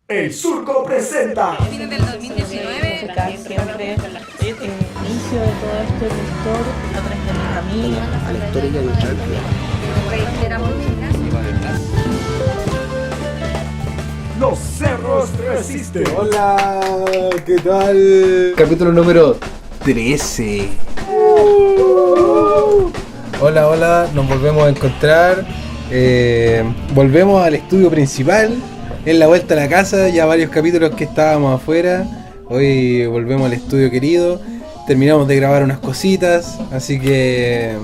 El Surco presenta. Fines del 2019. Siempre inicio de todo esto en la historia, a través de mis amigas, a la historia de Charlie. Los cerros resisten. Hola, ¿qué tal? Capítulo número 13. Hola, hola, nos volvemos a encontrar. Volvemos al estudio principal. En la vuelta a la casa, ya varios capítulos que estábamos afuera. Hoy volvemos al estudio querido. Terminamos de grabar unas cositas, así que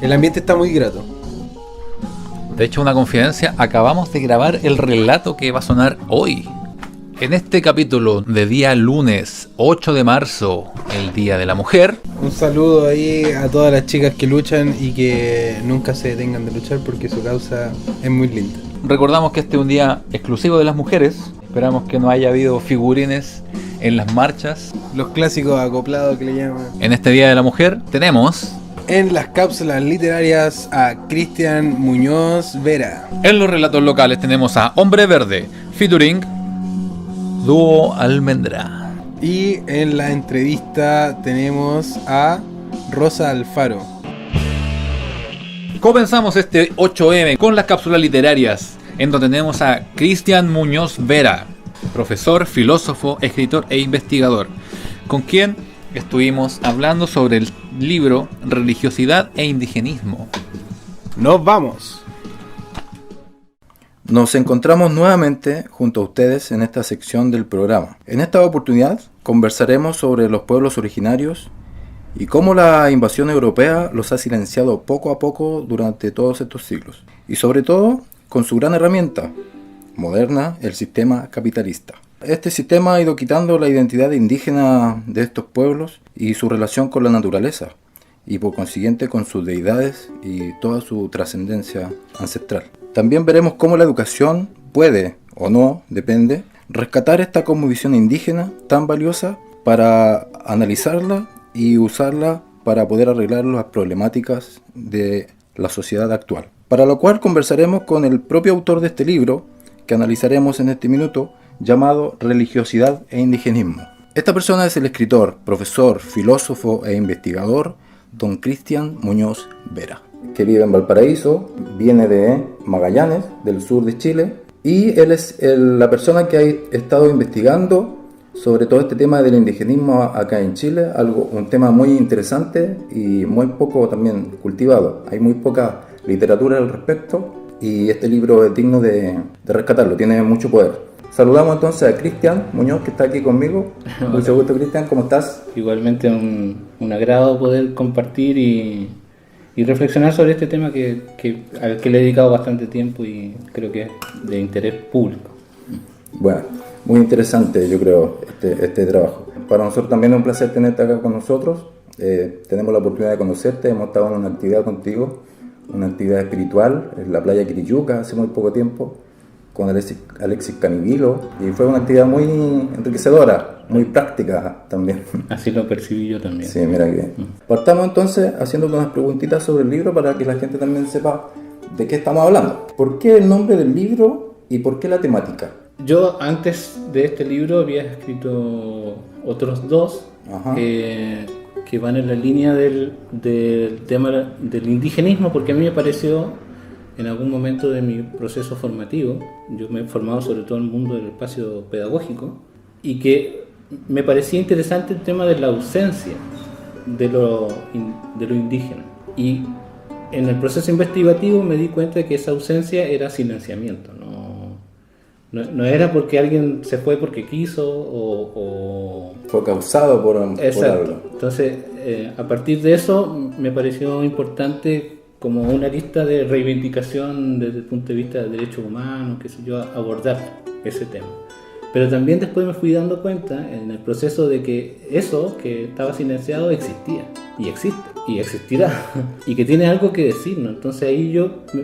el ambiente está muy grato. De hecho, una confidencia, acabamos de grabar el relato que va a sonar hoy. En este capítulo de día lunes 8 de marzo, el Día de la Mujer. Un saludo ahí a todas las chicas que luchan y que nunca se detengan de luchar porque su causa es muy linda. Recordamos que este es un día exclusivo de las mujeres. Esperamos que no haya habido figurines en las marchas. Los clásicos acoplados que le llaman. En este Día de la Mujer tenemos En las cápsulas literarias a Cristian Muñoz Vera. en los relatos locales tenemos a Hombre Verde, featuring Dúo Almendra. Y en la entrevista tenemos a Rosa Alfaro. Comenzamos este 8M con las cápsulas literarias, en donde tenemos a Cristian Muñoz Vera, profesor, filósofo, escritor e investigador, con quien estuvimos hablando sobre el libro Religiosidad e Indigenismo. ¡Nos vamos! Nos encontramos nuevamente junto a ustedes en esta sección del programa. En esta oportunidad conversaremos sobre los pueblos originarios y cómo la invasión europea los ha silenciado poco a poco durante todos estos siglos. Y sobre todo con su gran herramienta moderna, el sistema capitalista. Este sistema ha ido quitando la identidad indígena de estos pueblos y su relación con la naturaleza, y por consiguiente con sus deidades y toda su trascendencia ancestral. También veremos cómo la educación puede, o no, depende, rescatar esta cosmovisión indígena tan valiosa para analizarla y usarla para poder arreglar las problemáticas de la sociedad actual. Para lo cual conversaremos con el propio autor de este libro, que analizaremos en este minuto, llamado Religiosidad e Indigenismo. Esta persona es el escritor, profesor, filósofo e investigador don Cristian Muñoz Vera, que vive en Valparaíso, viene de Magallanes, del sur de Chile, y él es la persona que ha estado investigando sobre todo este tema del indigenismo acá en Chile, un tema muy interesante y muy poco también cultivado. Hay muy poca literatura al respecto y este libro es digno de rescatarlo, tiene mucho poder. Saludamos entonces a Cristian Muñoz, que está aquí conmigo. Mucho gusto, Cristian, ¿cómo estás? Igualmente un agrado poder compartir y reflexionar sobre este tema al que le he dedicado bastante tiempo y creo que es de interés público. Bueno, muy interesante yo creo este trabajo. Para nosotros también es un placer tenerte acá con nosotros. Tenemos la oportunidad de conocerte, hemos estado en una actividad contigo, una actividad espiritual en la playa Quiriyuca hace muy poco tiempo, con Alexis Canivilo, y fue una actividad muy enriquecedora, muy práctica también. Así lo percibí yo también. Sí, mira que partamos entonces haciéndote unas preguntitas sobre el libro para que la gente también sepa de qué estamos hablando. ¿Por qué el nombre del libro y por qué la temática? Yo antes de este libro había escrito otros dos que van en la línea del tema del indigenismo, porque a mí me pareció en algún momento de mi proceso formativo, yo me he formado sobre todo en el mundo del espacio pedagógico, y que me parecía interesante el tema de la ausencia de lo indígena. Y en el proceso investigativo me di cuenta de que esa ausencia era silenciamiento, no era porque alguien se fue porque quiso o fue causado por algo. Entonces, a partir de eso me pareció importante, como una lista de reivindicación desde el punto de vista del derecho humano, qué sé yo, abordar ese tema. Pero también después me fui dando cuenta en el proceso de que eso que estaba silenciado existía, y existe, y existirá, y que tiene algo que decirnos. Entonces ahí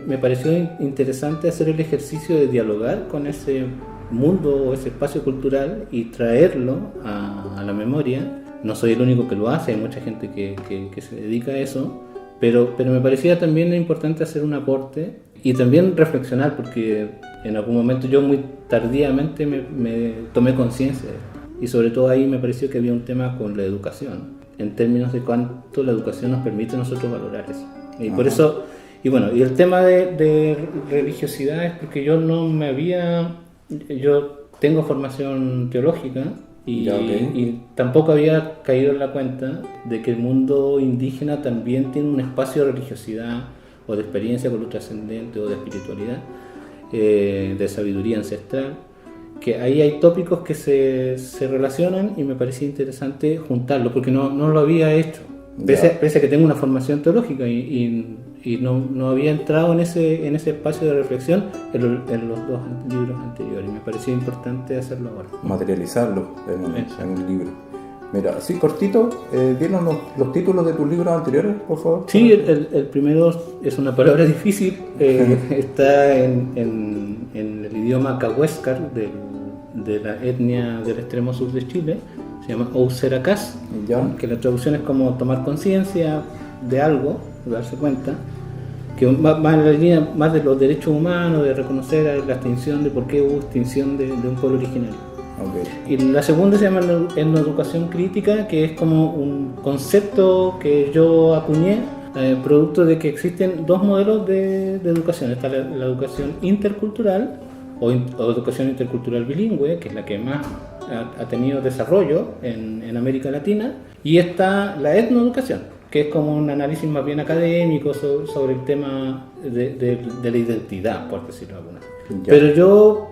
me pareció interesante hacer el ejercicio de dialogar con ese mundo o ese espacio cultural y traerlo a la memoria. No soy el único que lo hace, hay mucha gente que se dedica a eso. Pero me parecía también importante hacer un aporte y también reflexionar, porque en algún momento yo muy tardíamente me tomé conciencia de esto. Y sobre todo ahí me pareció que había un tema con la educación, en términos de cuánto la educación nos permite a nosotros valorar eso. Y por eso, y bueno, y el tema de religiosidad es porque yo tengo formación teológica y tampoco había caído en la cuenta de que el mundo indígena también tiene un espacio de religiosidad o de experiencia con lo trascendente o de espiritualidad, de sabiduría ancestral, que ahí hay tópicos que se relacionan y me parecía interesante juntarlo porque no lo había hecho, pese a que tengo una formación teológica y no había entrado en ese espacio de reflexión en los dos libros anteriores. Me parecía importante hacerlo ahora. Materializarlo en el libro. Mira, así cortito, dinos los títulos de tus libros anteriores, por favor. Sí, el primero es una palabra difícil, está en el idioma cahuéscar de la etnia del extremo sur de Chile, se llama Ouseracás, que la traducción es como tomar conciencia de algo, darse cuenta, que va en la línea más de los derechos humanos, de reconocer la extinción, de por qué hubo extinción de un pueblo originario. Y la segunda se llama etnoeducación crítica, que es como un concepto que yo acuñé, producto de que existen dos modelos de educación. Está la educación intercultural o educación intercultural bilingüe, que es la que más ha tenido desarrollo en América Latina, y está la etnoeducación, que es como un análisis más bien académico sobre el tema de la identidad, por decirlo de alguna manera. Pero yo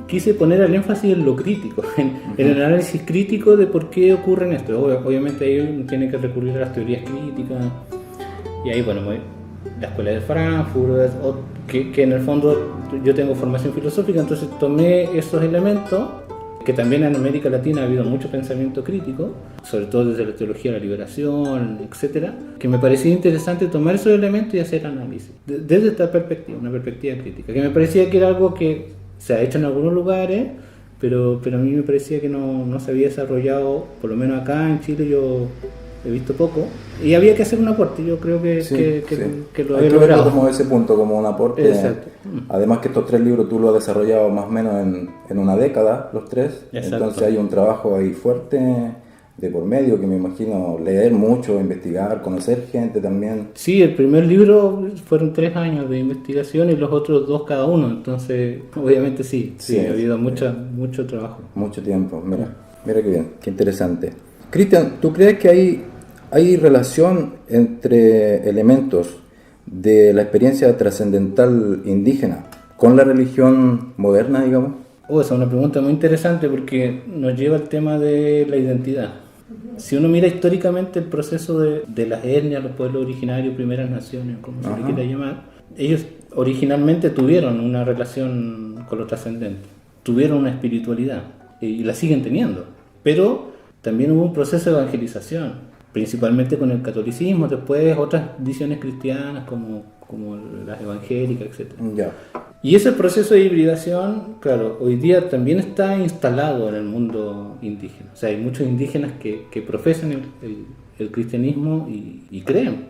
quise poner el énfasis en lo crítico, en el análisis crítico de por qué ocurren esto. Obviamente ahí uno tiene que recurrir a las teorías críticas, y ahí bueno, la escuela de Frankfurt, que en el fondo yo tengo formación filosófica, entonces tomé esos elementos, que también en América Latina ha habido mucho pensamiento crítico, sobre todo desde la teología de la liberación, etcétera, que me parecía interesante tomar esos elementos y hacer análisis desde esta perspectiva, una perspectiva crítica, que me parecía que era algo que se ha hecho en algunos lugares, pero a mí me parecía que no se había desarrollado, por lo menos acá en Chile yo he visto poco, y había que hacer un aporte. Yo creo que lo he logrado. Como ese punto, como un aporte. Exacto. Además que estos 3 libros tú lo has desarrollado más o menos en una década, los 3. Exacto. Entonces hay un trabajo ahí fuerte de por medio, que me imagino leer mucho, investigar, conocer gente también. Sí, el primer libro fueron 3 años de investigación y los otros 2 cada uno, entonces obviamente sí ha habido mucho trabajo. Mucho tiempo, mira qué bien, qué interesante. Cristian, ¿tú crees que hay relación entre elementos de la experiencia trascendental indígena con la religión moderna, digamos? Esa es una pregunta muy interesante porque nos lleva al tema de la identidad. Si uno mira históricamente el proceso de las etnias, los pueblos originarios, primeras naciones, como se le quiera llamar, ellos originalmente tuvieron una relación con lo trascendente, tuvieron una espiritualidad y la siguen teniendo, pero también hubo un proceso de evangelización, principalmente con el catolicismo, después otras visiones cristianas como las evangélicas, etc. Y ese proceso de hibridación, claro, hoy día también está instalado en el mundo indígena. O sea, hay muchos indígenas que profesan el cristianismo y creen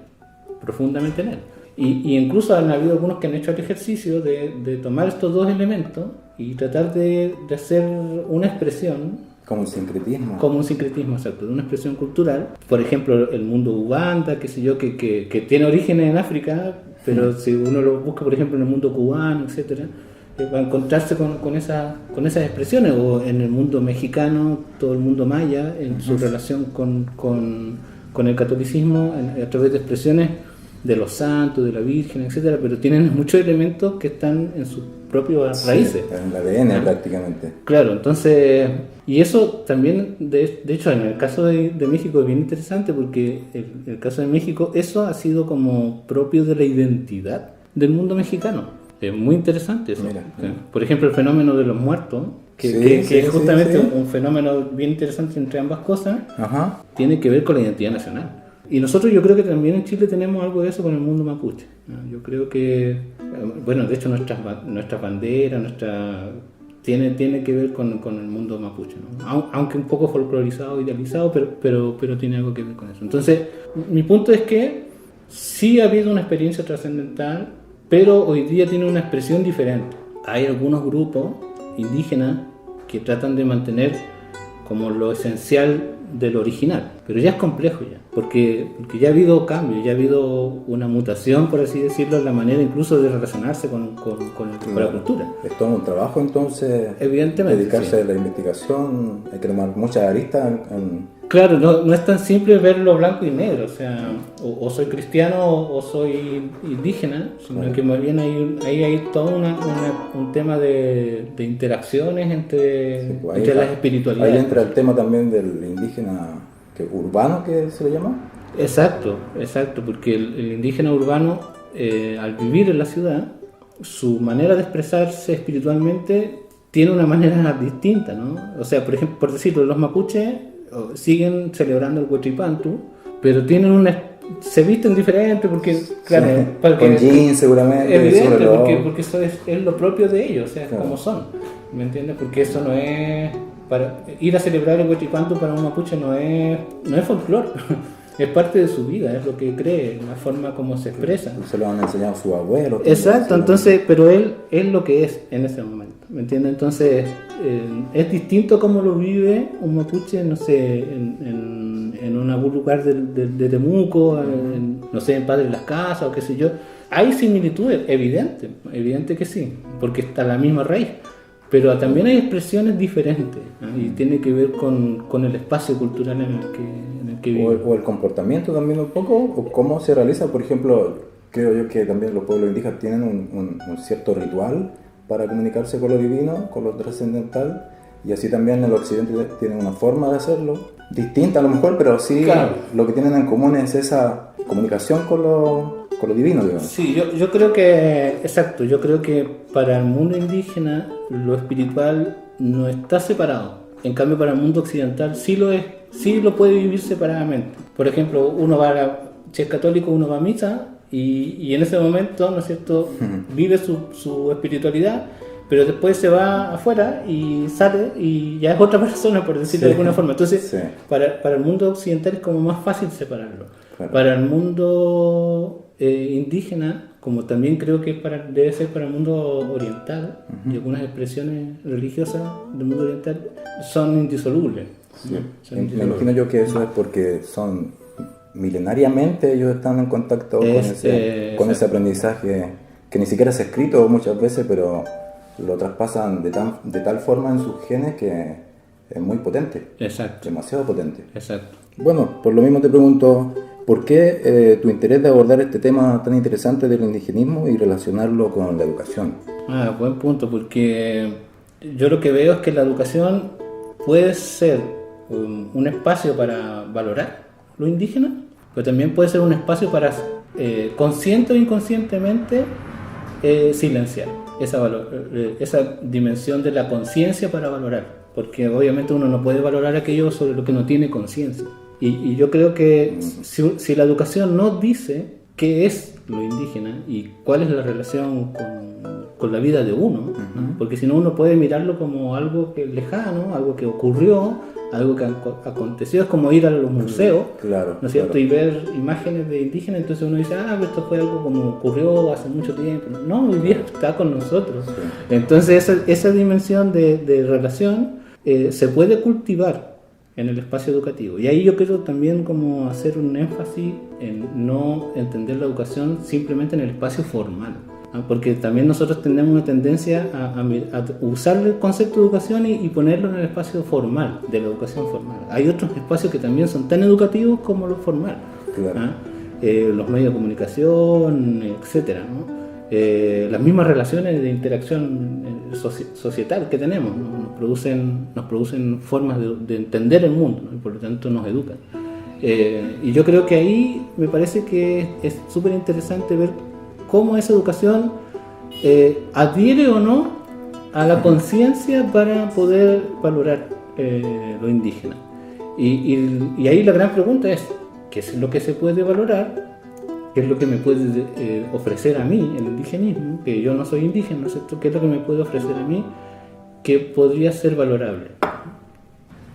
profundamente en él. Y incluso han habido algunos que han hecho el ejercicio de tomar estos dos elementos y tratar de hacer una expresión. Como un sincretismo. Como un sincretismo, exacto, de una expresión cultural. Por ejemplo, el mundo Uganda, qué sé yo, que tiene orígenes en África, pero si uno lo busca, por ejemplo, en el mundo cubano, etcétera, va a encontrarse con esas expresiones. O en el mundo mexicano, todo el mundo maya, en su relación con el catolicismo, a través de expresiones de los santos, de la Virgen, etcétera, pero tienen muchos elementos que están en sus propias raíces. En el ADN prácticamente. Claro, entonces, y eso también, de hecho, en el caso de México es bien interesante porque el caso de México, eso ha sido como propio de la identidad del mundo mexicano. Es muy interesante eso. Mira. Por ejemplo, el fenómeno de los muertos, que es justamente un fenómeno bien interesante entre ambas cosas, tiene que ver con la identidad nacional. Y nosotros yo creo que también en Chile tenemos algo de eso con el mundo mapuche. Yo creo que, bueno, de hecho nuestras banderas, tiene que ver con el mundo mapuche, ¿no? Aunque un poco folclorizado, idealizado, pero tiene algo que ver con eso. Entonces, mi punto es que sí ha habido una experiencia trascendental, pero hoy día tiene una expresión diferente. hay algunos grupos indígenas que tratan de mantener como lo esencial del original, pero ya es complejo ya, porque ya ha habido cambios, ya ha habido una mutación, por así decirlo, en la manera incluso de relacionarse con la cultura. Es todo un trabajo entonces, evidentemente, dedicarse sí. a la investigación, hay que tomar muchas aristas Claro, no es tan simple verlo blanco y negro, o sea, o soy cristiano o soy indígena, sino claro. que más bien hay todo un tema de interacciones entre las espiritualidades. Ahí entra el tema también del indígena urbano, que se le llama. Exacto, porque el indígena urbano, al vivir en la ciudad, su manera de expresarse espiritualmente tiene una manera distinta, ¿no? O sea, por ejemplo, por decirlo, los mapuches siguen celebrando el Huachipantu, pero se visten diferente porque, claro, sí, con jeans seguramente, evidente, porque eso es lo propio de ellos, o sea, claro. Como son, ¿me entiendes? Porque eso no es, para ir a celebrar el Huachipantu para un mapuche no es folclore. Es parte de su vida, es lo que cree, la forma como se expresa. Se lo han enseñado sus abuelos. Exacto, entonces, pero él es lo que es en ese momento, ¿me entiendes? Entonces, es distinto como lo vive un mapuche, no sé, en algún lugar de Temuco, no sé, en Padre Las Casas o qué sé yo. Hay similitudes, evidente que sí, porque está la misma raíz. Pero también hay expresiones diferentes, ¿no? Y tiene que ver con el espacio cultural en el que vive. O el comportamiento también un poco, o cómo se realiza. Por ejemplo, creo yo que también los pueblos indígenas tienen un cierto ritual para comunicarse con lo divino, con lo trascendental, y así también el occidente tiene una forma de hacerlo, distinta a lo mejor, pero sí, claro. Lo que tienen en común es esa comunicación con lo divino, digamos. Sí, yo creo que, exacto, yo creo que para el mundo indígena lo espiritual no está separado. En cambio, para el mundo occidental sí lo puede vivir separadamente. Por ejemplo, si es católico, uno va a misa y en ese momento, ¿no es cierto?, vive su espiritualidad, pero después se va afuera y sale y ya es otra persona, por decirlo de alguna forma. Entonces, para el mundo occidental es como más fácil separarlo. Claro. Para el mundo indígena, como también creo que debe ser para el mundo oriental, y algunas expresiones religiosas del mundo oriental son indisolubles. Sí. Me imagino yo que eso es porque son milenariamente ellos están en contacto con ese aprendizaje que ni siquiera es escrito muchas veces, pero lo traspasan de tal forma en sus genes que es muy potente. Exacto. Demasiado potente. Exacto. Bueno, por lo mismo te pregunto, ¿por qué tu interés de abordar este tema tan interesante del indigenismo y relacionarlo con la educación? Buen punto, porque yo lo que veo es que la educación puede ser un espacio para valorar lo indígena, pero también puede ser un espacio para, consciente o inconscientemente, silenciar esa dimensión de la conciencia para valorar, porque obviamente uno no puede valorar aquello sobre lo que no tiene conciencia. Y yo creo que si la educación no dice qué es lo indígena y cuál es la relación con la vida de uno, ¿no? Porque si no uno puede mirarlo como algo que lejano, algo que ocurrió, algo que aconteció, es como ir a los museos, claro, ¿no es cierto? Claro. Y ver imágenes de indígenas, entonces uno dice, esto fue algo como ocurrió hace mucho tiempo. No, hoy día está con nosotros. Sí. Entonces esa dimensión de relación se puede cultivar en el espacio educativo. Y ahí yo quiero también como hacer un énfasis en no entender la educación simplemente en el espacio formal. Porque también nosotros tenemos una tendencia a usar el concepto de educación y ponerlo en el espacio formal, de la educación formal. Hay otros espacios que también son tan educativos como lo formal. Claro. Los medios de comunicación, etcétera, ¿no? Las mismas relaciones de interacción societal que tenemos, ¿no? nos producen formas de entender el mundo, ¿no? Y por lo tanto nos educan. Y yo creo que ahí me parece que es súper interesante ver cómo esa educación adhiere o no a la conciencia para poder valorar lo indígena. Y ahí la gran pregunta es, ¿qué es lo que se puede valorar? ¿Qué es lo que me puede ofrecer a mí el indigenismo? Que yo no soy indígena, ¿no es cierto? ¿Qué es lo que me puede ofrecer a mí que podría ser valorable?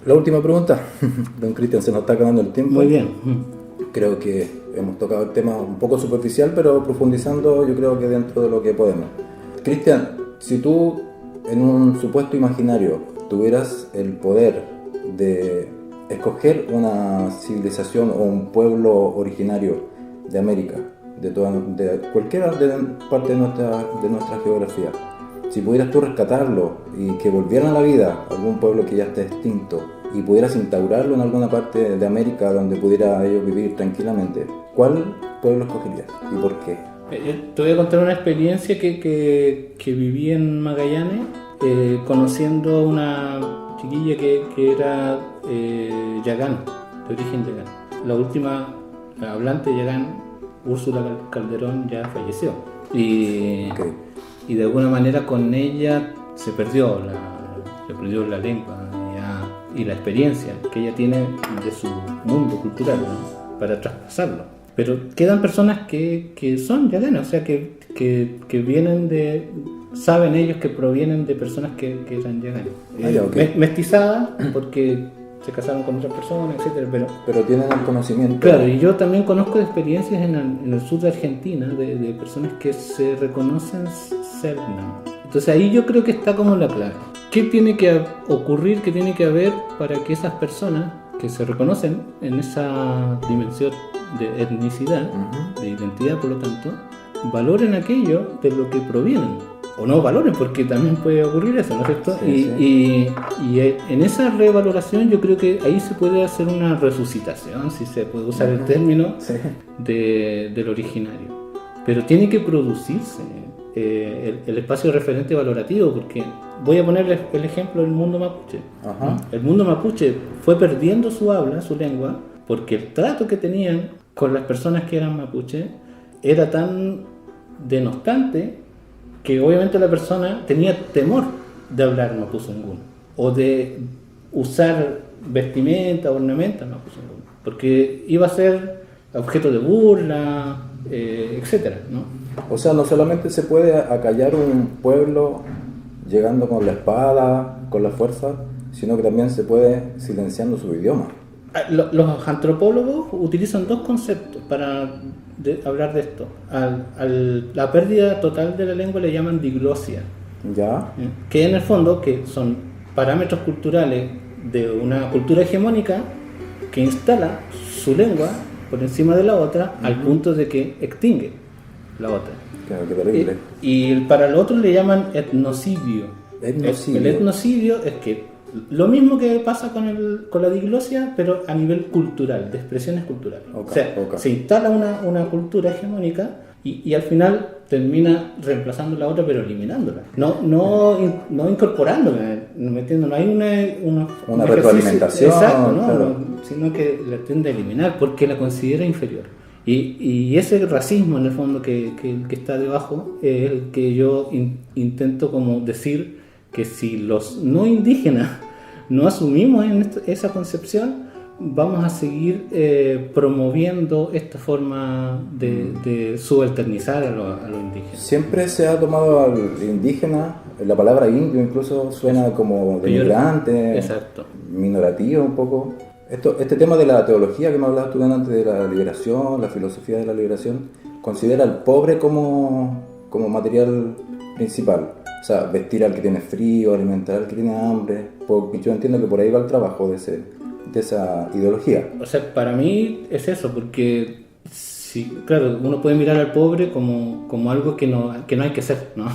La última pregunta, don Cristian, se nos está acabando el tiempo. Muy bien. Creo que hemos tocado el tema un poco superficial, pero profundizando yo creo que dentro de lo que podemos. Cristian, si tú en un supuesto imaginario tuvieras el poder de escoger una civilización o un pueblo originario de América, de cualquier parte de nuestra geografía, si pudieras tú rescatarlo y que volvieran a la vida algún pueblo que ya está extinto y pudieras instaurarlo en alguna parte de América donde pudiera ellos vivir tranquilamente, ¿cuál pueblo escogerías y por qué? Te voy a contar una experiencia que viví en Magallanes, conociendo a una chiquilla que era yagán, de origen yagán. La última hablante yagán, Úrsula Calderón, ya falleció. Y de alguna manera con ella se perdió la lengua y la experiencia que ella tiene de su mundo cultural, ¿no? Para traspasarlo. Pero quedan personas que son yaganas, o sea, que vienen saben ellos que provienen de personas que eran yaganas. Mestizadas, porque se casaron con otras personas, etcétera, pero tienen el conocimiento. Claro, y yo también conozco experiencias en el sur de Argentina de personas que se reconocen Selknam. Entonces ahí yo creo que está como la clave. ¿Qué tiene que ocurrir, qué tiene que haber para que esas personas que se reconocen en esa dimensión de etnicidad, de identidad, por lo tanto, valoren aquello de lo que provienen? O no valoren, porque también puede ocurrir eso, ¿no es cierto? Y en esa revaloración yo creo que ahí se puede hacer una resucitación, si se puede usar el término, del originario. Pero tiene que producirse el espacio referente valorativo, porque voy a poner el ejemplo del mundo mapuche. El mundo mapuche fue perdiendo su habla, su lengua, porque el trato que tenían con las personas que eran mapuche era tan denostante que obviamente la persona tenía temor de hablar mapuzungún o de usar vestimenta, ornamentas mapuzungún, porque iba a ser objeto de burla, etcétera, ¿no? O sea, no solamente se puede acallar un pueblo llegando con la espada, con la fuerza, sino que también se puede silenciando su idioma. Los antropólogos utilizan dos conceptos para hablar de esto. La pérdida total de la lengua le llaman diglosia. ¿Ya? Que en el fondo que son parámetros culturales de una cultura hegemónica que instala su lengua por encima de la otra al punto de que extingue la otra. Claro, qué terrible. Y para el otro le llaman etnocidio. El etnocidio es que lo mismo que pasa con la diglosia, pero a nivel cultural, de expresiones culturales. Se instala una cultura hegemónica y al final termina reemplazando la otra, pero eliminándola. No incorporándola, ¿me entiendes? No hay una retroalimentación. Exacto, ¿no? Claro. Sino que la tiende a eliminar porque la considera inferior. Y ese racismo, en el fondo, que está debajo, es el que yo intento como decir que si los no indígenas no asumimos esa concepción, vamos a seguir promoviendo esta forma de subalternizar a los indígenas. Siempre se ha tomado al indígena, la palabra indio incluso suena como denigrante, minorativo un poco. Este tema de la teología que me hablabas tú antes, de la liberación, la filosofía de la liberación, considera al pobre como material principal. O sea, vestir al que tiene frío, alimentar al que tiene hambre. Porque yo entiendo que por ahí va el trabajo de esa ideología. O sea, para mí es eso, porque claro, uno puede mirar al pobre como algo que no hay que ser, ¿no?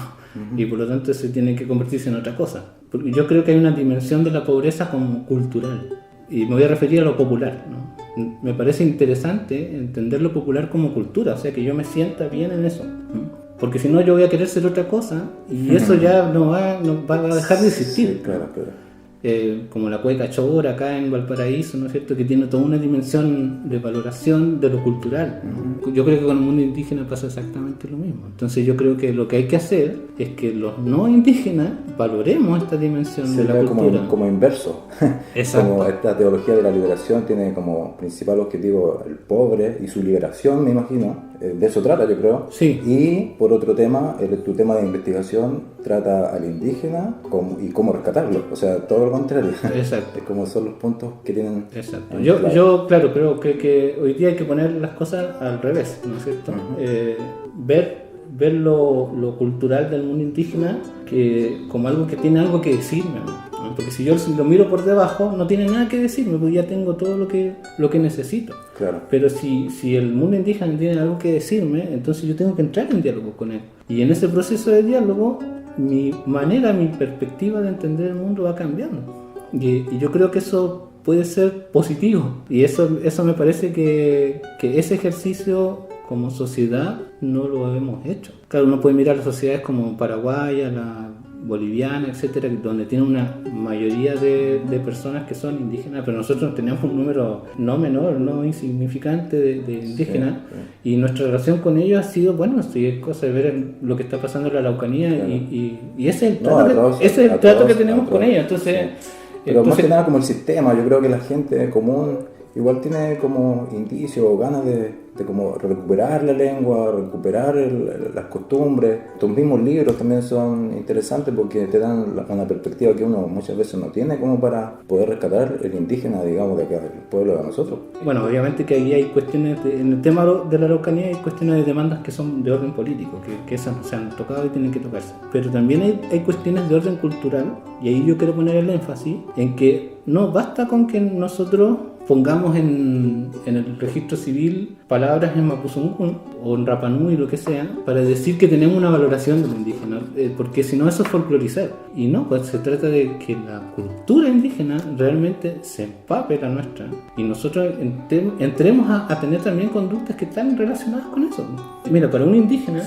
Y por lo tanto se tiene que convertirse en otra cosa. Porque yo creo que hay una dimensión de la pobreza como cultural. Y me voy a referir a lo popular, ¿no? Me parece interesante entender lo popular como cultura, o sea, que yo me sienta bien en eso. Porque si no, yo voy a querer ser otra cosa y eso ya no va a dejar de existir. Sí, claro. Como la cueca chora acá en Valparaíso, ¿no es cierto?, que tiene toda una dimensión de valoración de lo cultural, ¿no? Yo creo que con el mundo indígena pasa exactamente lo mismo. Entonces yo creo que lo que hay que hacer es que los no indígenas valoremos esta dimensión de la cultura. Como inverso. Exacto. Como esta teología de la liberación tiene como principal objetivo el pobre y su liberación, me imagino. De eso trata, yo creo. Sí. Y por otro tema, tu tema de investigación trata al indígena y cómo rescatarlo. O sea, todo lo contrario. Exacto. Es como son los puntos que tienen. Exacto. Yo creo que hoy día hay que poner las cosas al revés, ¿no es cierto? Ver ver lo cultural del mundo indígena como algo que tiene algo que decirme, ¿no? Porque si yo lo miro por debajo, no tiene nada que decirme, porque ya tengo todo lo que necesito. Claro. Pero si el mundo indígena tiene algo que decirme, entonces yo tengo que entrar en diálogo con él. Y en ese proceso de diálogo, mi perspectiva de entender el mundo va cambiando. Y yo creo que eso puede ser positivo. Y eso me parece que ese ejercicio como sociedad no lo habíamos hecho. Claro, uno puede mirar las sociedades como Paraguay, la boliviana, etcétera, donde tiene una mayoría de personas que son indígenas, pero nosotros tenemos un número no menor, no insignificante de indígenas, sí. Y nuestra relación con ellos ha sido, bueno, sí, es cosa de ver lo que está pasando en la Araucanía, claro. y ese es el trato que tenemos con ellos. Entonces, pero más que nada como el sistema, yo creo que la gente común igual tiene como indicios o ganas de como recuperar la lengua, recuperar las costumbres. Tus mismos libros también son interesantes porque te dan una perspectiva que uno muchas veces no tiene como para poder rescatar el indígena, digamos, de acá, del pueblo de nosotros. Bueno, obviamente que ahí hay cuestiones, en el tema de la Araucanía hay cuestiones de demandas que son de orden político, que esas se han tocado y tienen que tocarse. Pero también hay cuestiones de orden cultural, y ahí yo quiero poner el énfasis en que no basta con que nosotros pongamos en el registro civil palabras en mapuzungún o en rapanui, lo que sea, para decir que tenemos una valoración del indígena, porque si no eso es folclorizar. Y no, pues se trata de que la cultura indígena realmente se empape la nuestra y nosotros entremos a tener también conductas que están relacionadas con eso. Mira, para un indígena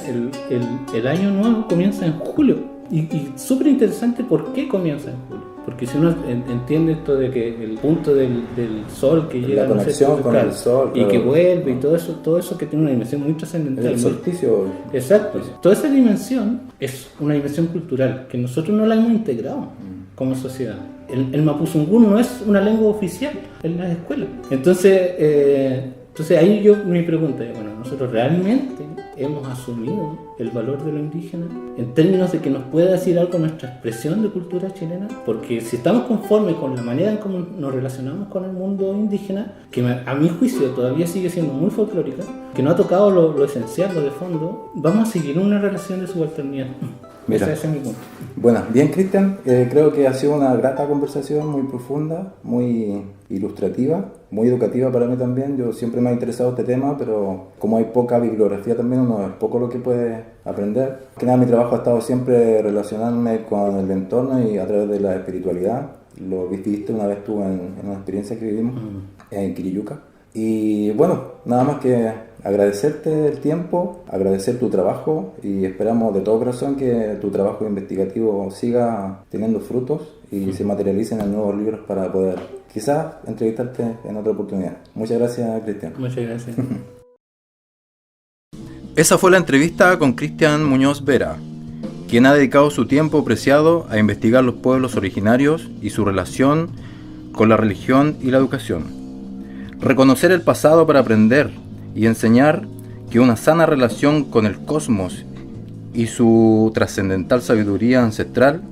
el año nuevo comienza en julio y súper interesante por qué comienza en julio. Porque si uno entiende esto de que el punto del sol que llega, la conexión con el sol, y que vuelve y todo eso que tiene una dimensión muy trascendental. El solsticio. Exacto. Toda esa dimensión es una dimensión cultural que nosotros no la hemos integrado como sociedad. El mapuzungún no es una lengua oficial en las escuelas. Entonces ahí mi pregunta es, bueno, ¿nosotros realmente hemos asumido el valor de lo indígena en términos de que nos pueda decir algo nuestra expresión de cultura chilena? Porque si estamos conformes con la manera en cómo nos relacionamos con el mundo indígena, que a mi juicio todavía sigue siendo muy folclórica, que no ha tocado lo esencial, lo de fondo, vamos a seguir una relación de subalternidad. Mira, ese es mi punto. Bueno, bien, Cristian, creo que ha sido una grata conversación, muy profunda, muy ilustrativa, muy educativa para mí también. Yo siempre me ha interesado este tema, pero como hay poca bibliografía también, uno es poco lo que puede aprender. Que nada, mi trabajo ha estado siempre relacionarme con el entorno y a través de la espiritualidad. Lo viste una vez tú en una experiencia que vivimos en Quiriyuca. Y bueno, nada más que agradecerte el tiempo, agradecer tu trabajo y esperamos de todo corazón que tu trabajo investigativo siga teniendo frutos y se materialicen en nuevos libros para poder quizás entrevistarte en otra oportunidad. Muchas gracias, Cristian. Muchas gracias. Esa fue la entrevista con Cristian Muñoz Vera, quien ha dedicado su tiempo preciado a investigar los pueblos originarios y su relación con la religión y la educación. Reconocer el pasado para aprender y enseñar que una sana relación con el cosmos y su trascendental sabiduría ancestral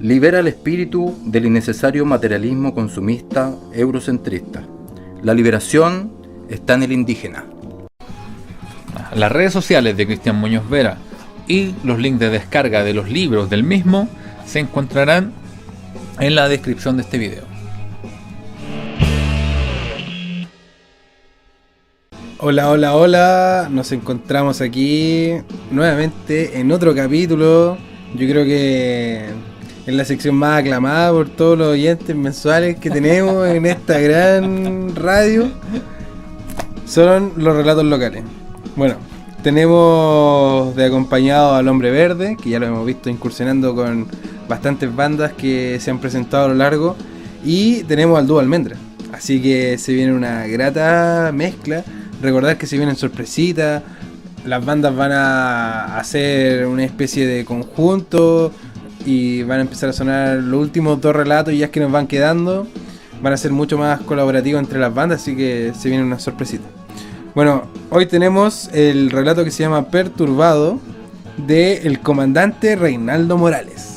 libera el espíritu del innecesario materialismo consumista eurocentrista. La liberación está en el indígena. Las redes sociales de Cristian Muñoz Vera y los links de descarga de los libros del mismo se encontrarán en la descripción de este video. Hola, hola, hola, nos encontramos aquí nuevamente en otro capítulo. Yo creo que es la sección más aclamada por todos los oyentes mensuales que tenemos en esta gran radio. Son los relatos locales. Bueno, tenemos de acompañado al Hombre Verde, que ya lo hemos visto incursionando con bastantes bandas que se han presentado a lo largo. Y tenemos al dúo Almendra, así que se viene una grata mezcla. Recordar que se vienen sorpresitas, las bandas van a hacer una especie de conjunto y van a empezar a sonar los últimos 2 relatos ya que nos van quedando. Van a ser mucho más colaborativos entre las bandas, así que se vienen unas sorpresitas. Bueno, hoy tenemos el relato que se llama Perturbado de el comandante Reinaldo Morales.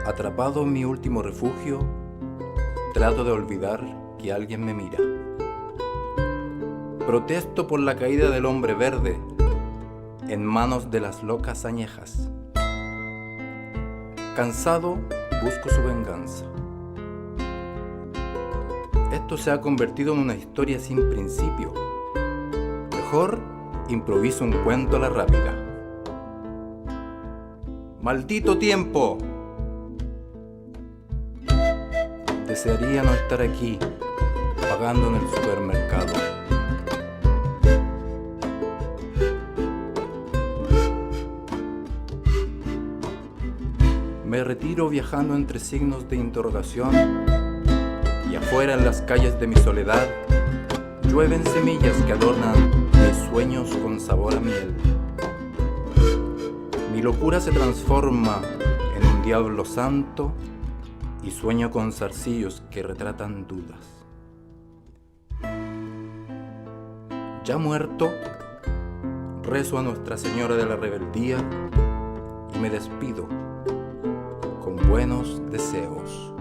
Atrapado en mi último refugio, trato de olvidar que alguien me mira. Protesto por la caída del hombre verde en manos de las locas añejas. Cansado, busco su venganza. Esto se ha convertido en una historia sin principio. Mejor improviso un cuento a la rápida. ¡Maldito tiempo! Desearía no estar aquí, pagando en el supermercado. Me retiro viajando entre signos de interrogación y afuera en las calles de mi soledad llueven semillas que adornan mis sueños con sabor a miel. Mi locura se transforma en un diablo santo y sueño con zarcillos que retratan dudas. Ya muerto, rezo a Nuestra Señora de la Rebeldía y me despido con buenos deseos.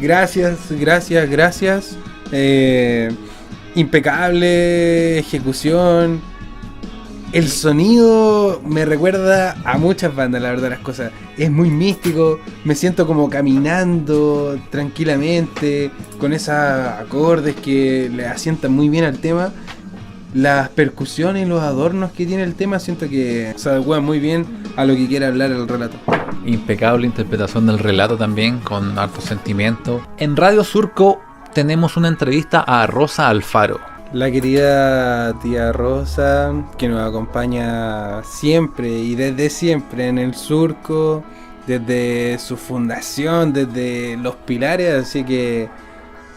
Gracias. Impecable ejecución. El sonido me recuerda a muchas bandas, la verdad, las cosas. Es muy místico, me siento como caminando tranquilamente, con esos acordes que le asientan muy bien al tema. Las percusiones y los adornos que tiene el tema siento que se adecuan muy bien a lo que quiere hablar el relato. Impecable interpretación del relato también, con harto sentimiento. En Radio Surco tenemos una entrevista a Rosa Alfaro. La querida tía Rosa, que nos acompaña siempre y desde siempre en el Surco, desde su fundación, desde los pilares, así que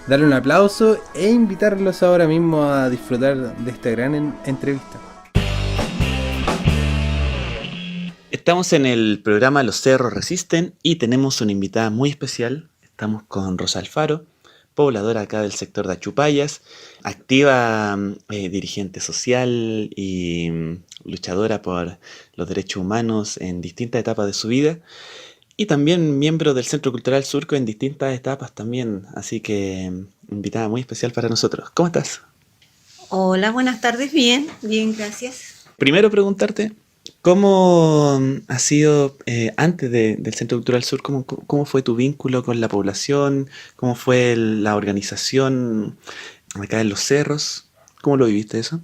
darle un aplauso e invitarlos ahora mismo a disfrutar de esta gran entrevista. Estamos en el programa Los Cerros Resisten y tenemos una invitada muy especial. Estamos con Rosa Alfaro, pobladora acá del sector de Achupayas, activa dirigente social y luchadora por los derechos humanos en distintas etapas de su vida. Y también miembro del Centro Cultural Surco en distintas etapas también. Así que invitada muy especial para nosotros. ¿Cómo estás? Hola, buenas tardes. Bien, gracias. Primero preguntarte, ¿cómo ha sido antes del Centro Cultural Sur? ¿Cómo fue tu vínculo con la población? ¿Cómo fue la organización acá en Los Cerros? ¿Cómo lo viviste eso?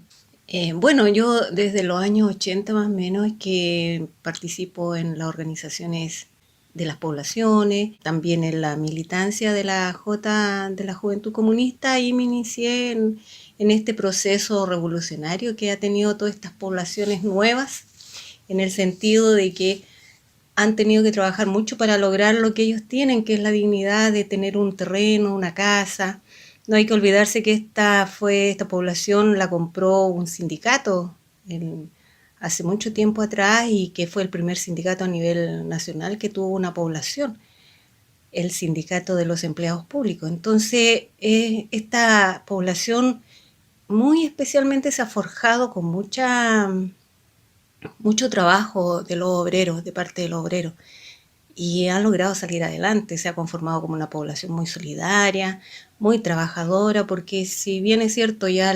Bueno, yo desde los años 80 más o menos que participo en las organizaciones de las poblaciones, también en la militancia de la Juventud Comunista, y me inicié en este proceso revolucionario que ha tenido todas estas poblaciones nuevas, en el sentido de que han tenido que trabajar mucho para lograr lo que ellos tienen, que es la dignidad de tener un terreno, una casa. No hay que olvidarse que esta población la compró un sindicato hace mucho tiempo atrás, y que fue el primer sindicato a nivel nacional que tuvo una población, el Sindicato de los Empleados Públicos. Entonces, esta población muy especialmente se ha forjado con mucho trabajo de los obreros, de parte de los obreros, y han logrado salir adelante. Se ha conformado como una población muy solidaria, muy trabajadora, porque si bien es cierto, ya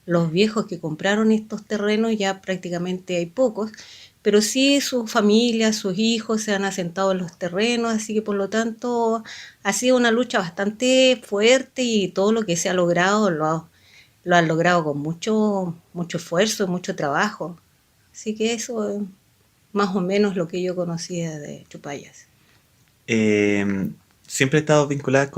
los viejos que compraron estos terrenos ya prácticamente hay pocos, pero sí sus familias, sus hijos se han asentado en los terrenos, así que por lo tanto ha sido una lucha bastante fuerte, y todo lo que se ha logrado lo han logrado con mucho esfuerzo, mucho trabajo. Así que eso es más o menos lo que yo conocía de Achupayas. Siempre he estado vinculada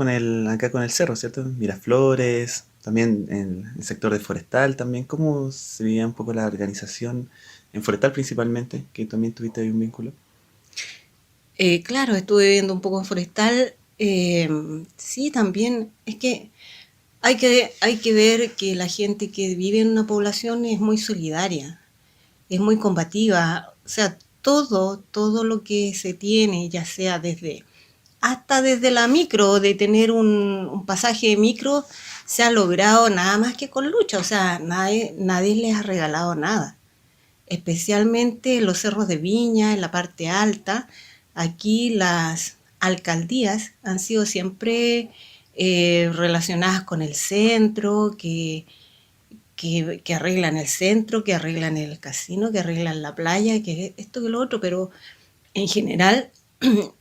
acá con el cerro, ¿cierto? Miraflores, también en el sector de forestal también. ¿Cómo se veía un poco la organización en forestal principalmente, que también tuviste ahí un vínculo? Claro, estuve viendo un poco en forestal. Sí, también es que hay que ver que la gente que vive en una población es muy solidaria, es muy combativa. O sea, todo lo que se tiene, ya sea hasta desde la micro, de tener un pasaje de micro, se ha logrado nada más que con lucha. O sea, nadie les ha regalado nada. Especialmente en los cerros de Viña, en la parte alta. Aquí las alcaldías han sido siempre relacionadas con el centro, que arreglan el centro, que arreglan el casino, que arreglan la playa, que esto que lo otro, pero en general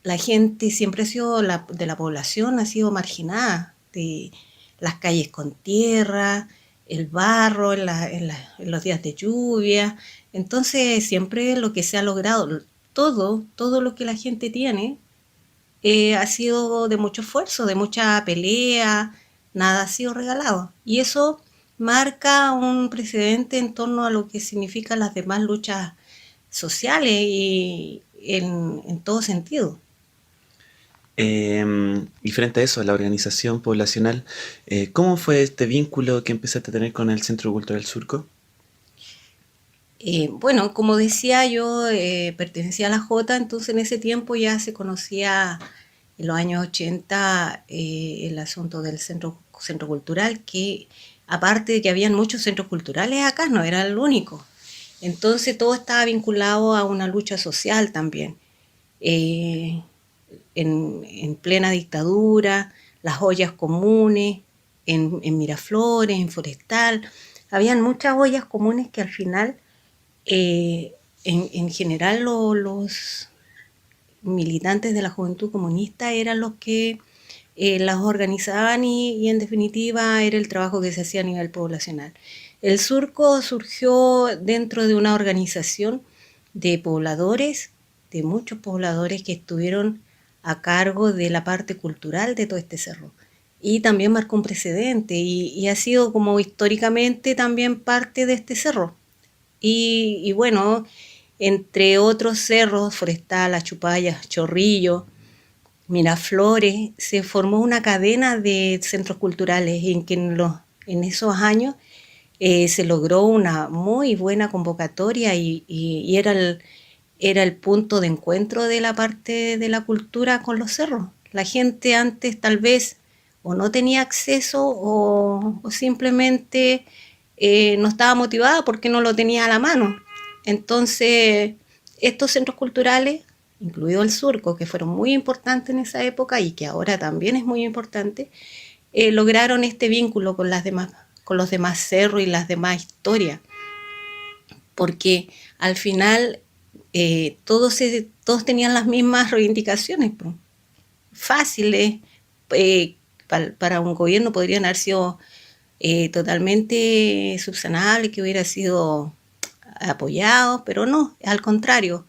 la gente siempre ha sido, de la población ha sido marginada, de las calles con tierra, el barro en los días de lluvia. Entonces siempre lo que se ha logrado, todo lo que la gente tiene, ha sido de mucho esfuerzo, de mucha pelea, nada ha sido regalado. Y eso marca un precedente en torno a lo que significan las demás luchas sociales y en todo sentido. Y frente a eso, la organización poblacional, ¿cómo fue este vínculo que empezaste a tener con el Centro Cultural Surco? Bueno, como decía yo, pertenecía a la Jota, entonces en ese tiempo ya se conocía en los años 80 el asunto del centro cultural, que aparte de que habían muchos centros culturales acá, no era el único. Entonces todo estaba vinculado a una lucha social también. En plena dictadura, las ollas comunes, en Miraflores, en Forestal, habían muchas ollas comunes que al final, en general, los militantes de la Juventud Comunista eran los que las organizaban y en definitiva era el trabajo que se hacía a nivel poblacional. El Surco surgió dentro de una organización de pobladores, de muchos pobladores que estuvieron a cargo de la parte cultural de todo este cerro. Y también marcó un precedente y ha sido como históricamente también parte de este cerro. Y bueno, entre otros cerros, Forestal, Achupayas, Chorrillo, Miraflores, se formó una cadena de centros culturales en que en esos años se logró una muy buena convocatoria y era el punto de encuentro de la parte de la cultura con los cerros. La gente antes tal vez o no tenía acceso o simplemente no estaba motivada porque no lo tenía a la mano. Entonces, estos centros culturales, incluido el Surco, que fueron muy importantes en esa época y que ahora también es muy importante, lograron este vínculo con los demás cerros y las demás historias. Porque al final todos tenían las mismas reivindicaciones, pues, fáciles, para un gobierno podrían haber sido totalmente subsanables, que hubiera sido apoyado, pero no, al contrario,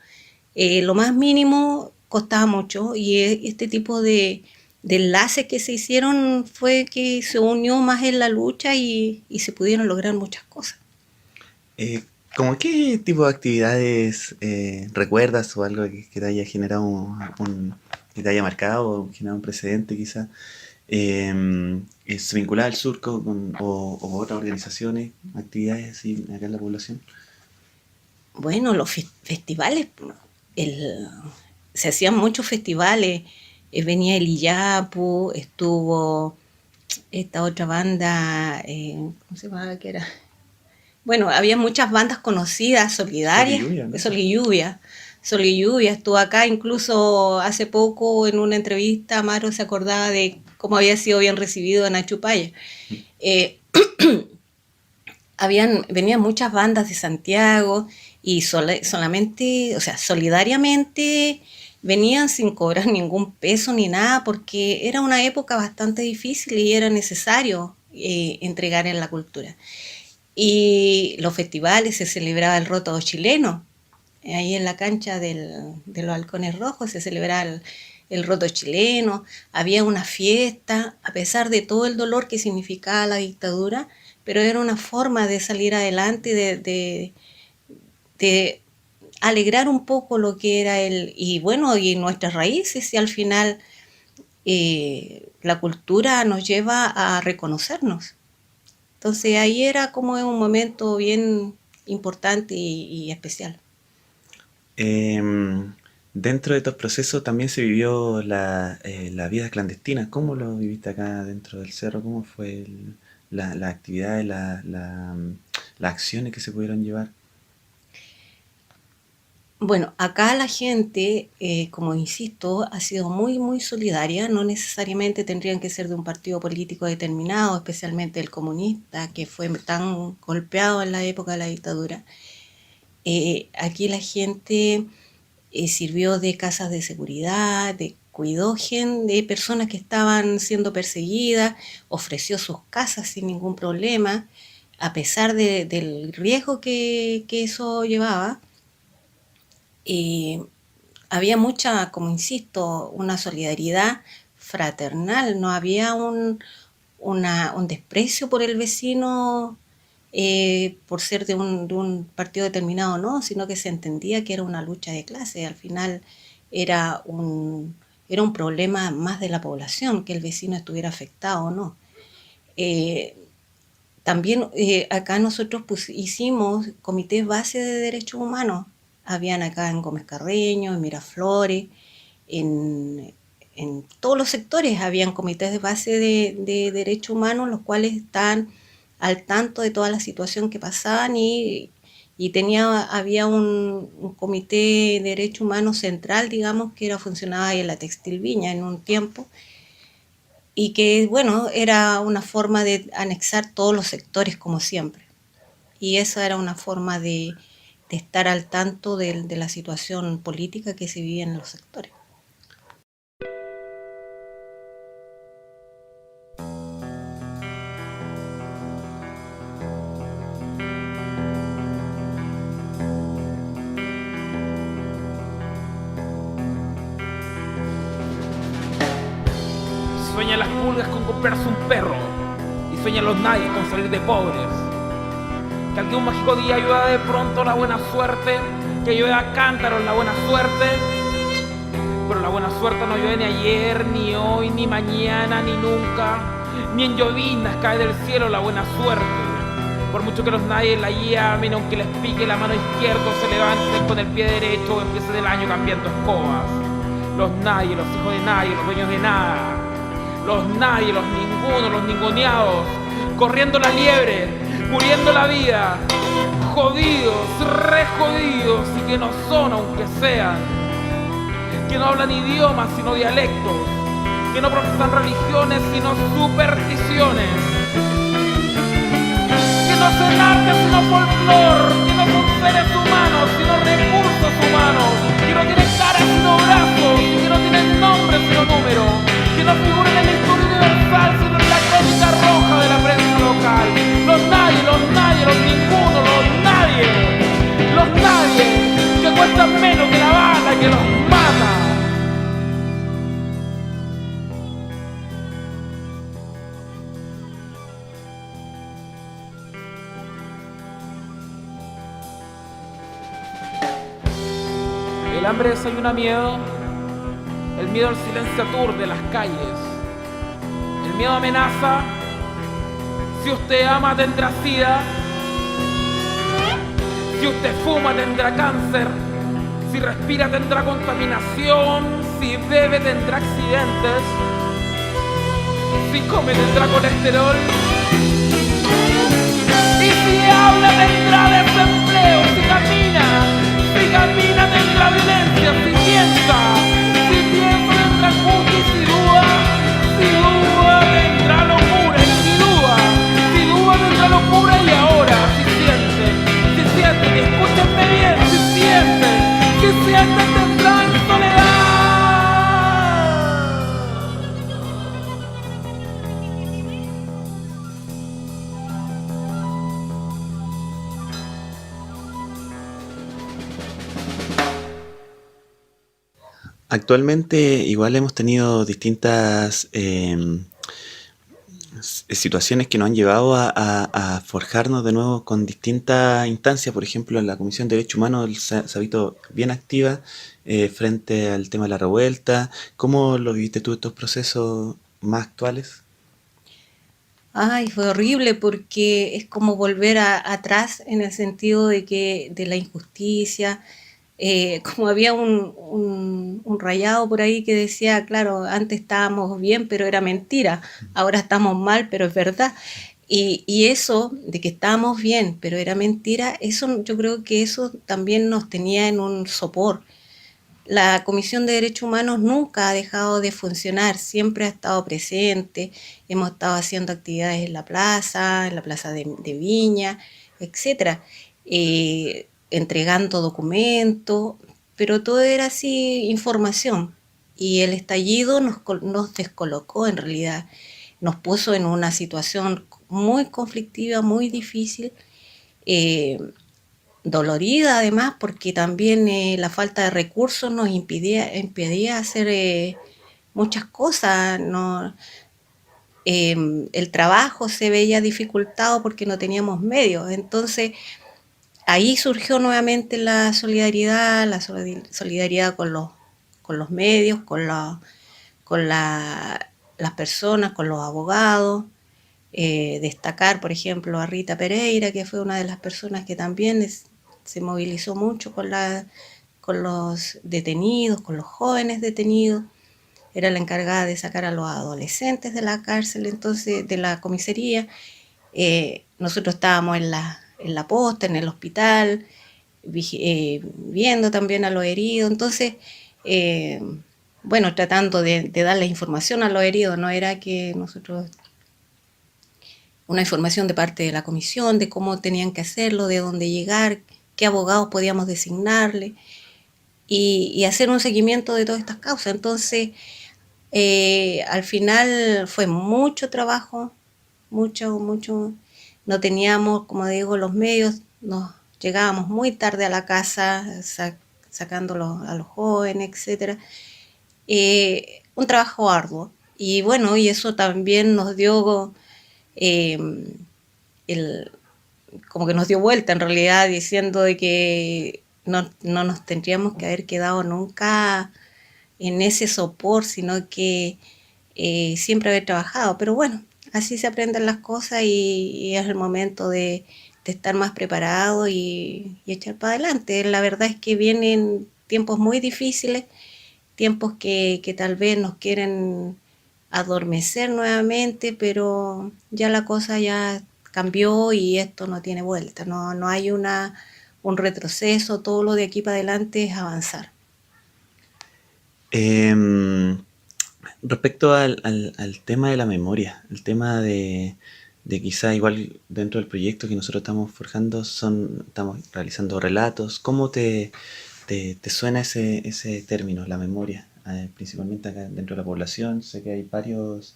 lo más mínimo costaba mucho y este tipo de enlaces que se hicieron fue que se unió más en la lucha y se pudieron lograr muchas cosas. ¿Cómo qué tipo de actividades recuerdas o algo que te haya generado que te haya marcado o generado un precedente quizá? ¿Se vincula al Surco o otras organizaciones, actividades así acá en la población? Bueno, los festivales, se hacían muchos festivales, venía el Iyapu, estuvo esta otra banda, ¿cómo se llamaba? ¿Qué era? Bueno, había muchas bandas conocidas, solidarias. Sol y Lluvia, ¿no? Sol y Lluvia estuvo acá, incluso hace poco en una entrevista Amaro se acordaba de cómo había sido bien recibido en Achupaya. Venían muchas bandas de Santiago y solamente, o sea, solidariamente venían sin cobrar ningún peso ni nada, porque era una época bastante difícil y era necesario entregar en la cultura. Y los festivales, se celebraba el Rótulo chileno, ahí en la cancha de los Halcones Rojos se celebraba el roto chileno, había una fiesta, a pesar de todo el dolor que significaba la dictadura, pero era una forma de salir adelante, de alegrar un poco lo que era y nuestras raíces, y al final la cultura nos lleva a reconocernos. Entonces ahí era como un momento bien importante y especial. Dentro de estos procesos también se vivió la vida clandestina. ¿Cómo lo viviste acá dentro del cerro? ¿Cómo fue la actividad, las acciones que se pudieron llevar? Bueno, acá la gente, como insisto, ha sido muy, muy solidaria. No necesariamente tendrían que ser de un partido político determinado, especialmente el comunista, que fue tan golpeado en la época de la dictadura. Aquí la gente sirvió de casas de seguridad, cuidó de personas que estaban siendo perseguidas, ofreció sus casas sin ningún problema, a pesar del riesgo que eso llevaba. Había mucha, como insisto, una solidaridad fraternal, no había un desprecio por el vecino por ser de un partido determinado, no, sino que se entendía que era una lucha de clase. Al final era un problema más de la población, que el vecino estuviera afectado o no. También acá nosotros hicimos comités base de derechos humanos. Habían acá en Gómez Carreño, en Miraflores, en todos los sectores habían comités de base de derechos humanos, los cuales están al tanto de toda la situación que pasaban y había un comité de derechos humanos central, digamos, que funcionaba ahí en la Textil Viña en un tiempo, y que, bueno, era una forma de anexar todos los sectores como siempre. Y esa era una forma de estar al tanto de la situación política que se vivía en los sectores. Sueñan las pulgas con comprarse un perro y sueñan los nadie con salir de pobres. Que algún mágico día llueva de pronto la buena suerte, que llueva a cántaros la buena suerte. Pero la buena suerte no llueve ni ayer, ni hoy, ni mañana, ni nunca. Ni en llovinas cae del cielo la buena suerte. Por mucho que los nadie la llamen, aunque les pique la mano izquierda, se levanten con el pie derecho o empiecen el año cambiando escobas. Los nadie, los hijos de nadie, los dueños de nada. Los nadie, los ninguno, los ninguneados, corriendo la liebre, muriendo la vida, jodidos, re jodidos, y que no son aunque sean, que no hablan idiomas sino dialectos, que no profesan religiones sino supersticiones, que no son arte sino folclor, que no son seres humanos sino recursos humanos, que no tienen cara sino brazos, que no tienen nombre sino número, que no figuran en la historia universal sino en la crónica roja de la prensa local. Los nadie, los ninguno, los nadie, que cuestan menos que la bala que los mata. El hambre desayuna miedo. El miedo al silencio aturde las calles. El miedo amenaza. Si usted ama tendrá sida. Si usted fuma tendrá cáncer. Si respira tendrá contaminación. Si bebe tendrá accidentes. Si come tendrá colesterol. Y si habla tendrá desempleo. Si camina tendrá violencia. Si piensa tendrá angustia. Y si duda tendrá locura. Y si duda tendrá locura. Y ahora, si sienten, escúchenme bien, si sienten tendrán soledad. Actualmente igual hemos tenido distintas situaciones que nos han llevado a forjarnos de nuevo con distintas instancias. Por ejemplo, en la Comisión de Derechos Humanos se ha visto bien activa frente al tema de la revuelta. ¿Cómo lo viviste tú estos procesos más actuales? Ay, fue horrible porque es como volver atrás en el sentido de que de la injusticia, como había un rayado por ahí que decía, claro, antes estábamos bien, pero era mentira, ahora estamos mal, pero es verdad. Y eso de que estábamos bien, pero era mentira, eso yo creo que eso también nos tenía en un sopor. La Comisión de Derechos Humanos nunca ha dejado de funcionar, siempre ha estado presente, hemos estado haciendo actividades en la plaza de Viña, etcétera, entregando documentos, pero todo era así información. Y el estallido nos descolocó en realidad, nos puso en una situación muy conflictiva, muy difícil, dolorida además, porque también la falta de recursos nos impedía hacer muchas cosas. No, el trabajo se veía dificultado porque no teníamos medios. Entonces ahí surgió nuevamente la solidaridad con los medios, con las personas, con los abogados. Destacar, por ejemplo, a Rita Pereira, que fue una de las personas que también se movilizó mucho con los detenidos, con los jóvenes detenidos. Era la encargada de sacar a los adolescentes de la cárcel, entonces, de la comisaría. Nosotros estábamos en la posta, en el hospital, viendo también a los heridos. Entonces, bueno, tratando de darle información a los heridos, no era que nosotros... una información de parte de la comisión, de cómo tenían que hacerlo, de dónde llegar, qué abogados podíamos designarle, y hacer un seguimiento de todas estas causas. Entonces, al final fue mucho trabajo, mucho, no teníamos, como digo, los medios, nos llegábamos muy tarde a la casa, sacándolos a los jóvenes, etc. Un trabajo arduo, y bueno, y eso también nos dio... como que nos dio vuelta en realidad, diciendo de que no nos tendríamos que haber quedado nunca en ese sopor, sino que siempre haber trabajado. Pero bueno, así se aprenden las cosas, y es el momento de estar más preparado y echar para adelante. La verdad es que vienen tiempos muy difíciles, tiempos que tal vez nos quieren adormecer nuevamente, pero ya la cosa ya cambió y esto no tiene vuelta, no hay un retroceso, todo lo de aquí para adelante es avanzar. Respecto al tema de la memoria, el tema de quizá igual dentro del proyecto que nosotros estamos forjando, estamos realizando relatos. ¿Cómo te suena ese término, la memoria? Principalmente acá dentro de la población, sé que hay varios,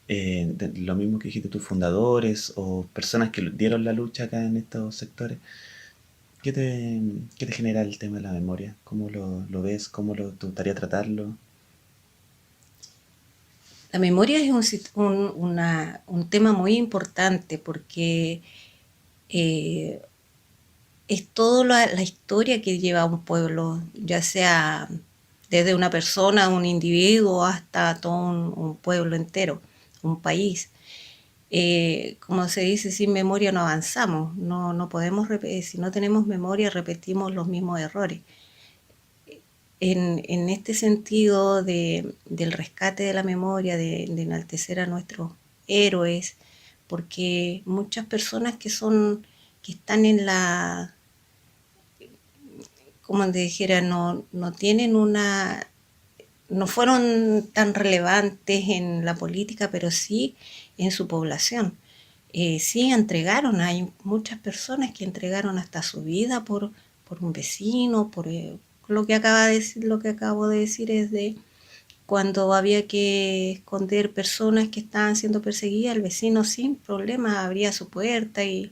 lo mismo que dijiste tú, fundadores o personas que dieron la lucha acá en estos sectores. ¿Qué te genera el tema de la memoria? ¿Cómo lo ves? ¿Cómo te gustaría tratarlo? La memoria es un tema muy importante porque es toda la historia que lleva un pueblo, ya sea desde una persona, un individuo, hasta todo un pueblo entero, un país. Como se dice, sin memoria no avanzamos, no podemos si no tenemos memoria repetimos los mismos errores. En este sentido del rescate de la memoria, de enaltecer a nuestros héroes, porque muchas personas que están en la, como te dijera, no tienen no fueron tan relevantes en la política, pero sí en su población. Sí entregaron, hay muchas personas que entregaron hasta su vida por un vecino, por lo que acabo de decir es de cuando había que esconder personas que estaban siendo perseguidas, el vecino sin problema abría su puerta, y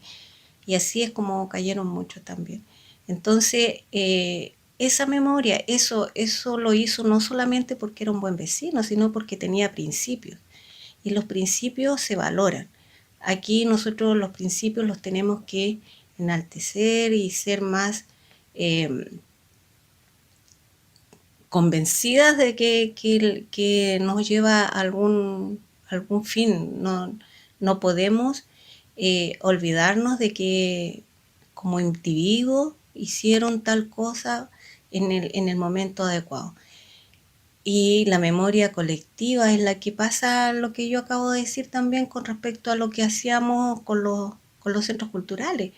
así es como cayeron muchos también. Entonces, esa memoria, eso lo hizo no solamente porque era un buen vecino, sino porque tenía principios. Y los principios se valoran. Aquí nosotros los principios los tenemos que enaltecer y ser más convencidas de que nos lleva a algún fin. No podemos olvidarnos de que como individuos hicieron tal cosa en el momento adecuado. Y la memoria colectiva es la que pasa lo que yo acabo de decir también con respecto a lo que hacíamos con los centros culturales.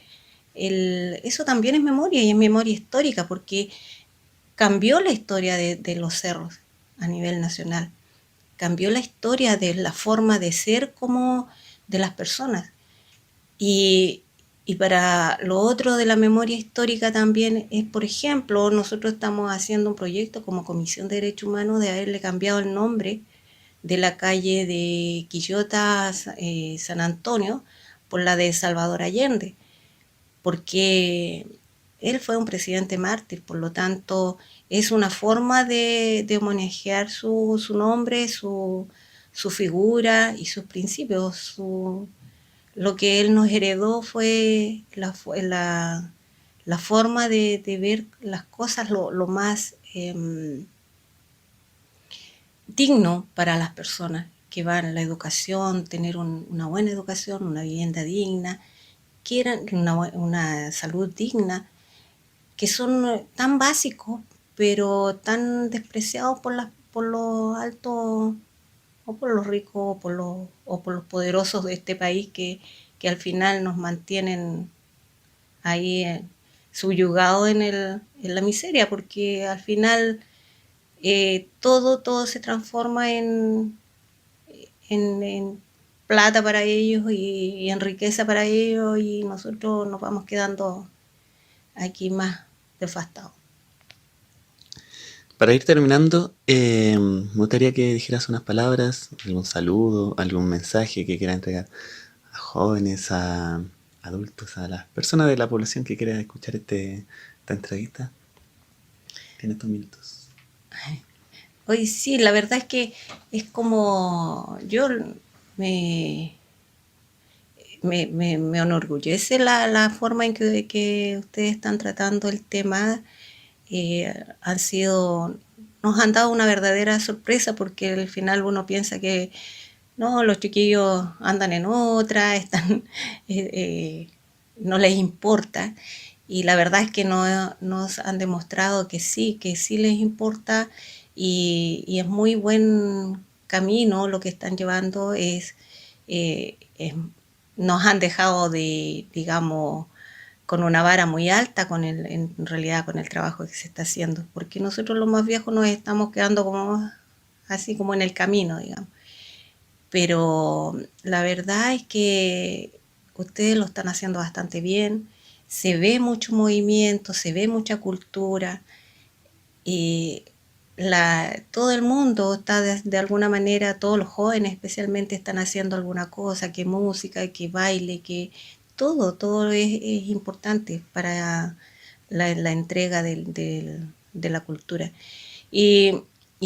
Eso también es memoria, y es memoria histórica, porque cambió la historia de los cerros a nivel nacional, cambió la historia de la forma de ser como de las personas. Y para lo otro de la memoria histórica también es, por ejemplo, nosotros estamos haciendo un proyecto como Comisión de Derechos Humanos de haberle cambiado el nombre de la calle de Quillota San Antonio por la de Salvador Allende, porque él fue un presidente mártir, por lo tanto es una forma de homenajear su nombre, su figura y sus principios. Lo que él nos heredó fue la forma de ver las cosas lo más digno para las personas que van a la educación, tener una buena educación, una vivienda digna, quieran una salud digna, que son tan básicos, pero tan despreciados por los altos, o por los ricos, o por los poderosos de este país que al final nos mantienen ahí subyugados en la miseria, porque al final todo se transforma en plata para ellos y en riqueza para ellos, y nosotros nos vamos quedando aquí más devastados. Para ir terminando, me gustaría que dijeras unas palabras, algún saludo, algún mensaje que quieras entregar a jóvenes, a adultos, a las personas de la población que quieran escuchar esta entrevista. Tienes 2 minutos. Hoy sí, la verdad es que es como yo me enorgullece la forma en que ustedes están tratando el tema. Nos han dado una verdadera sorpresa, porque al final uno piensa que no, los chiquillos andan en otra, no les importa, y la verdad es que nos han demostrado que sí les importa, y es muy buen camino lo que están llevando. Nos han dejado digamos, con una vara muy alta en realidad con el trabajo que se está haciendo, porque nosotros los más viejos nos estamos quedando así como en el camino, digamos. Pero la verdad es que ustedes lo están haciendo bastante bien, se ve mucho movimiento, se ve mucha cultura, y todo el mundo está de alguna manera, todos los jóvenes especialmente están haciendo alguna cosa, que música, que baile, que todo es importante para la entrega de la cultura. Y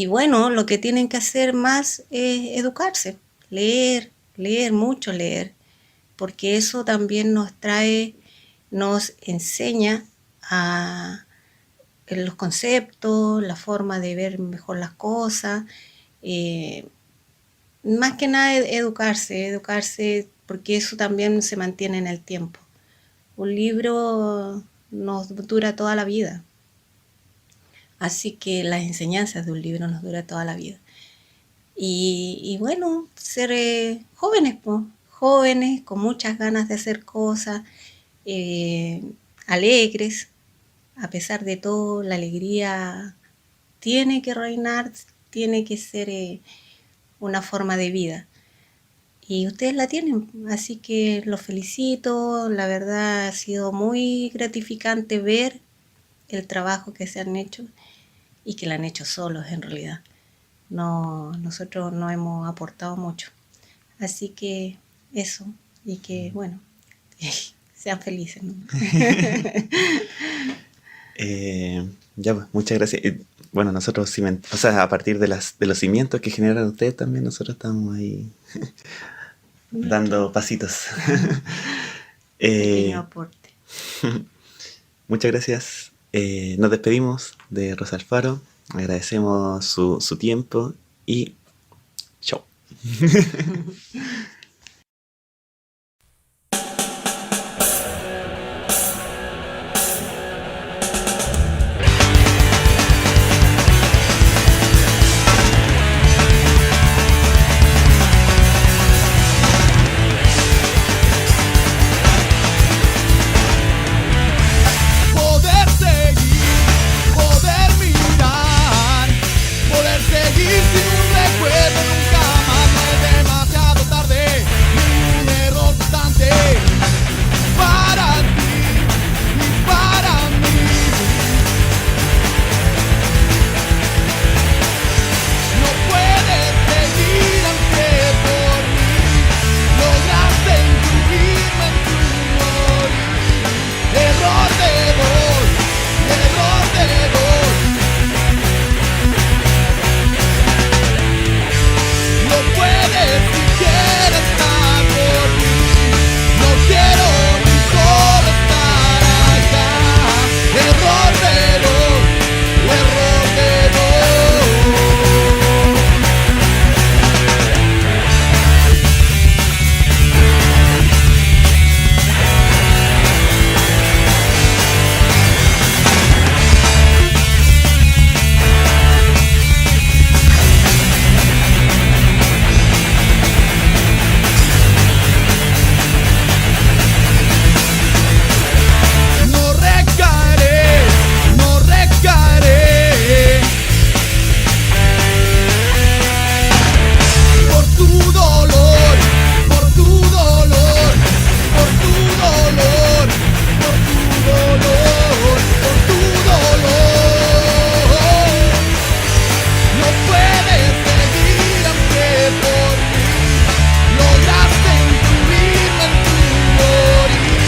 bueno, lo que tienen que hacer más es educarse, leer, mucho leer, porque eso también nos enseña los conceptos, la forma de ver mejor las cosas. Más que nada educarse, porque eso también se mantiene en el tiempo. Un libro nos dura toda la vida, así que las enseñanzas de un libro nos dura toda la vida. Y bueno, ser jóvenes con muchas ganas de hacer cosas, alegres. A pesar de todo, la alegría tiene que reinar, tiene que ser una forma de vida. Y ustedes la tienen, así que los felicito. La verdad ha sido muy gratificante ver el trabajo que se han hecho, y que lo han hecho solos en realidad. Nosotros no hemos aportado mucho. Así que eso, y que bueno, sean felices, ¿no? Ya, pues, muchas gracias. Bueno, nosotros, o sea, a partir de los cimientos que generan ustedes también, nosotros estamos ahí dando pasitos. Pequeño aporte. Muchas gracias. Nos despedimos de Rosa Alfaro. Agradecemos su tiempo y chao. Poder seguir, poder mirar, poder seguir sin un recuerdo nunca más. No es demasiado tarde, ningún error constante para ti y para mí. No puedes seguir aunque por mí lograste incluirme en tu morir. Error de dos, error de dos. No puedes si quieres estar por mí. No quiero ni solo estar acá. Error de dos, error de dos. No recaeré, no recaeré. Por tu dolor, por tu dolor, por tu dolor, por tu dolor, por tu dolor. No puedes seguir aunque por mí lograste incluirme en tu morir.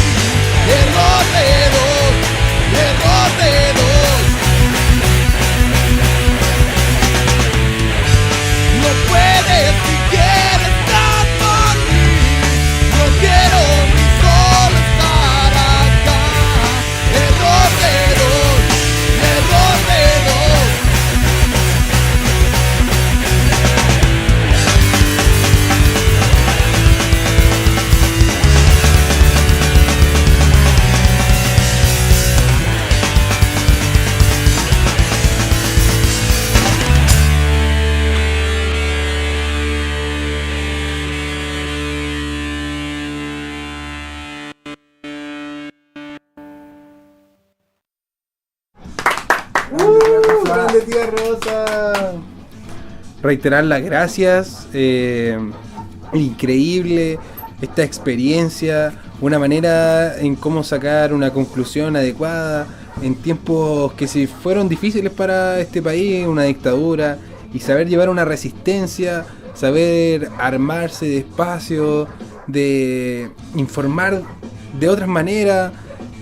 Error de dos, error de dos. No puedes si quieres estar por mí. No quiero ni solo estar acá. Error de dos, error de dos. ¡Grande tía Rosa! Reiterar las gracias. Increíble esta experiencia. Una manera en cómo sacar una conclusión adecuada en tiempos que si fueron difíciles para este país, una dictadura, y saber llevar una resistencia, saber armarse de espacio, de informar de otras maneras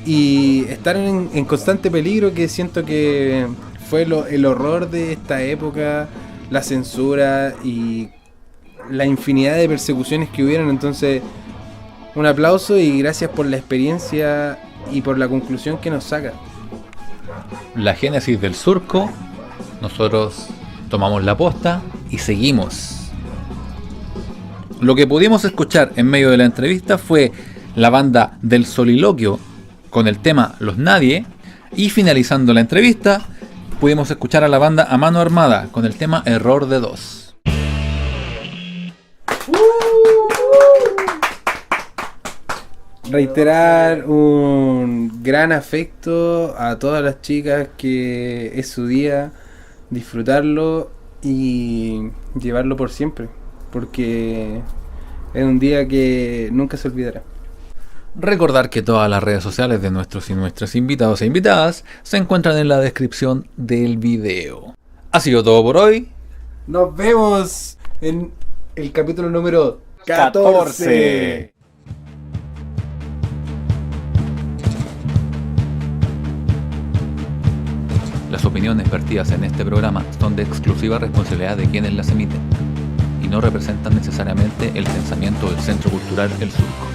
y estar en constante peligro, que siento que fue el horror de esta época, la censura y la infinidad de persecuciones que hubieron. Entonces, un aplauso y gracias por la experiencia y por la conclusión que nos saca. La génesis del surco, nosotros tomamos la posta y seguimos. Lo que pudimos escuchar en medio de la entrevista fue la banda del Soliloquio con el tema Los Nadie, y finalizando la entrevista pudimos escuchar a la banda A Mano Armada con el tema Error de Dos. Reiterar un gran afecto a todas las chicas, que es su día, disfrutarlo y llevarlo por siempre, porque es un día que nunca se olvidará. Recordar que todas las redes sociales de nuestros y nuestras invitados e invitadas se encuentran en la descripción del video. Ha sido todo por hoy. Nos vemos en el capítulo número 14. Las opiniones vertidas en este programa son de exclusiva responsabilidad de quienes las emiten y no representan necesariamente el pensamiento del Centro Cultural El Surco.